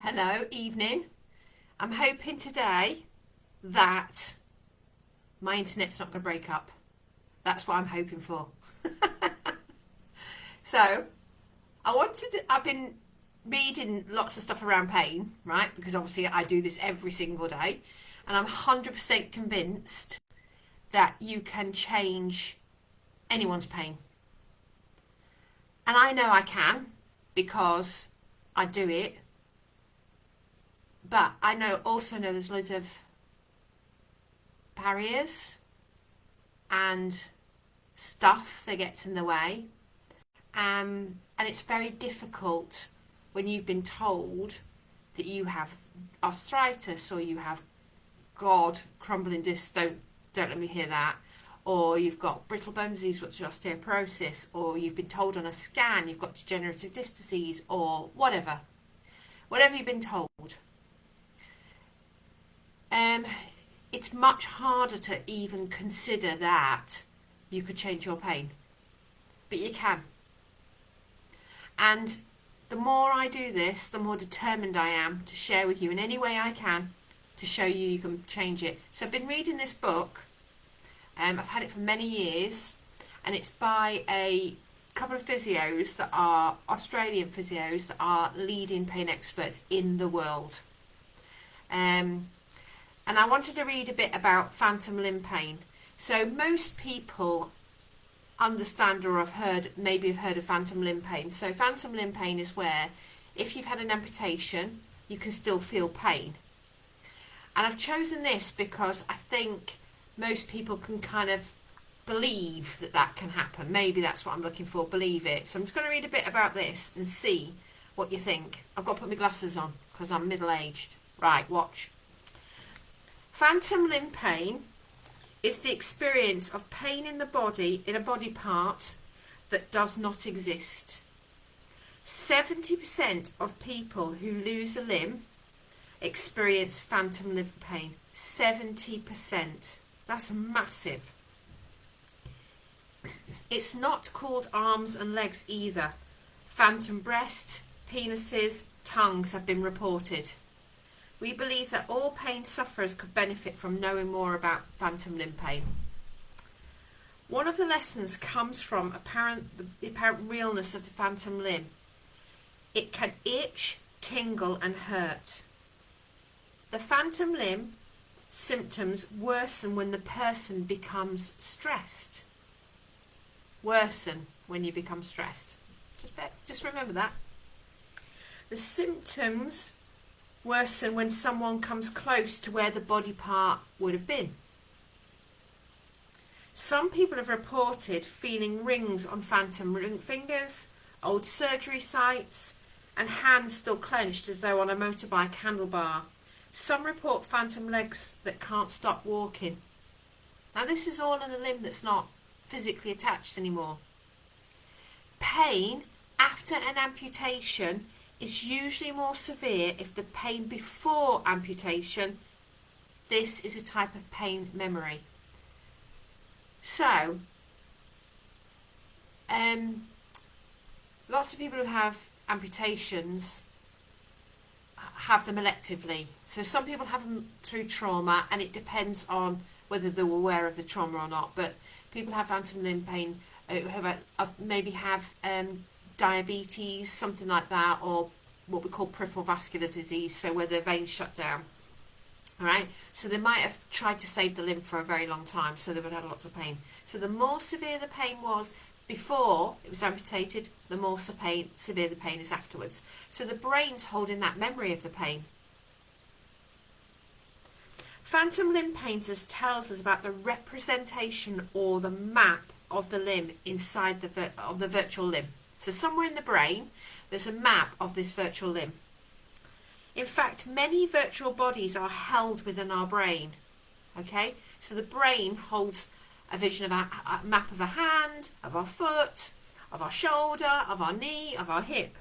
Hello, evening. I'm hoping today that my internet's not going to break up. That's what I'm hoping for. So, I've been reading lots of stuff around pain, right? Because obviously I do this every single day. And I'm 100% convinced that you can change anyone's pain. And I know I can because I do it. But I also know there's loads of barriers and stuff that gets in the way. And it's very difficult when you've been told that you have arthritis or you have God crumbling discs. Don't let me hear that. Or you've got brittle bone disease, which is osteoporosis, or you've been told on a scan you've got degenerative disc disease, or whatever. Whatever you've been told. It's much harder to even consider that you could change your pain. But you can. And the more I do this, the more determined I am to share with you in any way I can to show you can change it. So I've been reading this book. I've had it for many years, and it's by a couple of physios that are Australian physios that are leading pain experts in the world. And I wanted to read a bit about phantom limb pain. So most people understand or maybe have heard of phantom limb pain. So phantom limb pain is where if you've had an amputation, you can still feel pain. And I've chosen this because I think most people can kind of believe that can happen. Maybe that's what I'm looking for, believe it. So I'm just going to read a bit about this and see what you think. I've got to put my glasses on because I'm middle-aged. Right, watch. Phantom limb pain is the experience of pain in the body, in a body part that does not exist. 70% of people who lose a limb experience phantom limb pain. 70%. That's massive. It's not called arms and legs either. Phantom breast, penises, tongues have been reported. We believe that all pain sufferers could benefit from knowing more about phantom limb pain. One of the lessons comes from the apparent realness of the phantom limb. It can itch, tingle and hurt. The phantom limb symptoms worsen when the person becomes stressed. Worsen when you become stressed. Just remember that. The symptoms worsen when someone comes close to where the body part would have been. Some people have reported feeling rings on phantom ring fingers, old surgery sites, and hands still clenched as though on a motorbike handlebar. Some report phantom legs that can't stop walking. Now this is all in a limb that's not physically attached anymore. Pain after an amputation is usually more severe if the pain before amputation. This is a type of pain memory. So, lots of people who have amputations have them electively. So some people have them through trauma, and it depends on whether they're aware of the trauma or not. But people have phantom limb pain who maybe have diabetes, something like that, or what we call peripheral vascular disease, so where the veins shut down. All right, so they might have tried to save the limb for a very long time, so they would have had lots of pain. So the more severe the pain was before it was amputated, the more severe the pain is afterwards. So the brain's holding that memory of the pain. Phantom limb pain tells us about the representation or the map of the limb inside of the virtual limb. So somewhere in the brain, there's a map of this virtual limb. In fact, many virtual bodies are held within our brain. Okay, so the brain holds a vision of a map of a hand, of our foot, of our shoulder, of our knee, of our hip.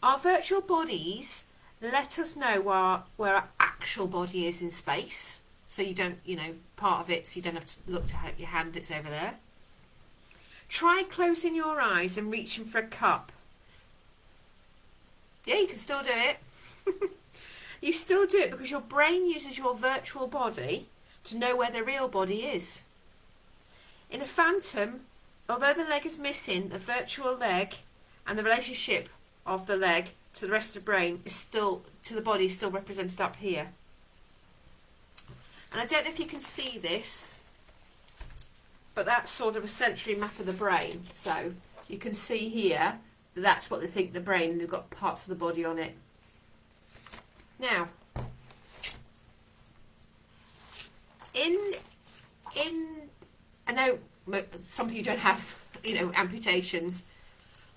Our virtual bodies let us know where our actual body is in space. So you don't, part of it, so you don't have to look to your hand, it's over there. Try closing your eyes and reaching for a cup. Yeah, you can still do it. You still do it because your brain uses your virtual body to know where the real body is. In a phantom, although the leg is missing, the virtual leg and the relationship of the leg to the rest of the brain is still, to the body, is still represented up here. And I don't know if you can see this, but that's sort of a sensory map of the brain. So you can see here that that's what they think the brain, and they've got parts of the body on it. Now, I know some of you don't have, amputations,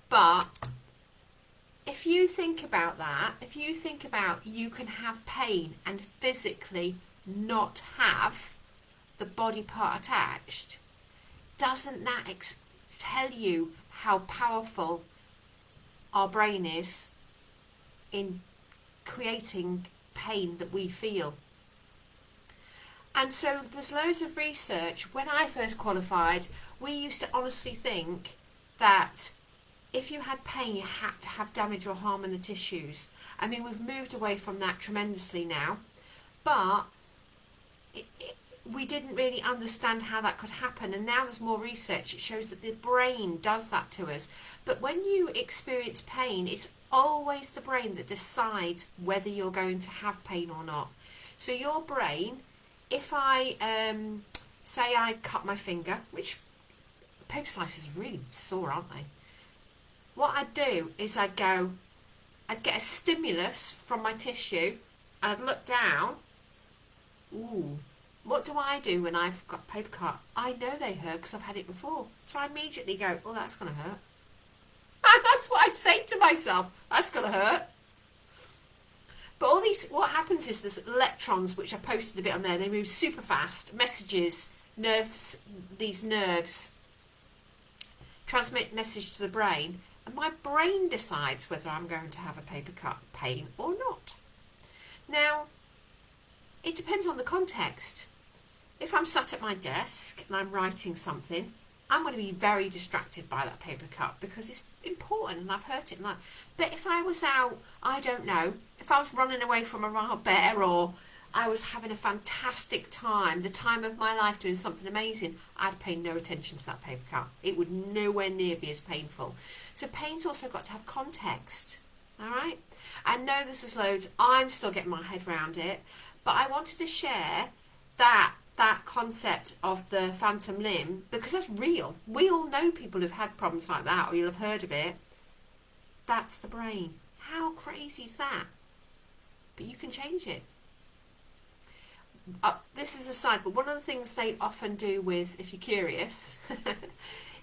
but if you think about that, if you think about you can have pain and physically not have the body part attached, doesn't that tell you how powerful our brain is in creating pain that we feel? And so there's loads of research. When I first qualified, we used to honestly think that if you had pain, you had to have damage or harm in the tissues. I mean, we've moved away from that tremendously now, but we didn't really understand how that could happen. And now there's more research. It shows that the brain does that to us. But when you experience pain, it's always the brain that decides whether you're going to have pain or not. So your brain, if I say I cut my finger, which paper slices are really sore, aren't they? What I'd do is I'd get a stimulus from my tissue and I'd look down. Ooh, what do I do when I've got paper cut? I know they hurt because I've had it before. So I immediately go, oh, that's going to hurt. And that's what I'd say to myself. That's going to hurt. But all these, what happens is there's electrons, which I posted a bit on there, they move super fast, messages, nerves, these nerves transmit message to the brain, and my brain decides whether I'm going to have a paper cut pain or not. Now, it depends on the context. If I'm sat at my desk and I'm writing something, I'm going to be very distracted by that paper cut because it's important and I've hurt it. But if I was out, I don't know, if I was running away from a wild bear or I was having a fantastic time, the time of my life doing something amazing, I'd pay no attention to that paper cut. It would nowhere near be as painful. So pain's also got to have context. All right? I know this is loads. I'm still getting my head around it. But I wanted to share that concept of the phantom limb because that's real. We all know people who've had problems like that, or you'll have heard of it. That's the brain. How crazy is that? But you can change it. This is a side, but one of the things they often do with, if you're curious,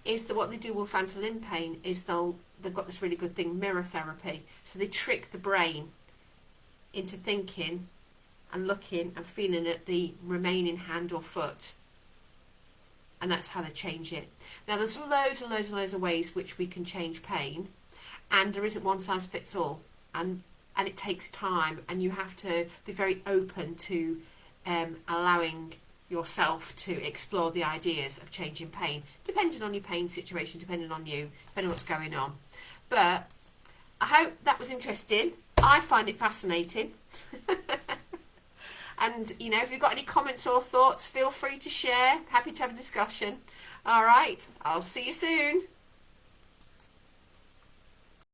is that what they do with phantom limb pain is they've got this really good thing, mirror therapy. So they trick the brain into thinking and looking and feeling at the remaining hand or foot, and that's how they change it. Now there's loads and loads and loads of ways which we can change pain, and there isn't one size fits all, and it takes time, and you have to be very open to allowing yourself to explore the ideas of changing pain, depending on your pain situation, depending on you, depending on what's going on. But I hope that was interesting. I find it fascinating. And, if you've got any comments or thoughts, feel free to share. Happy to have a discussion. All right, I'll see you soon.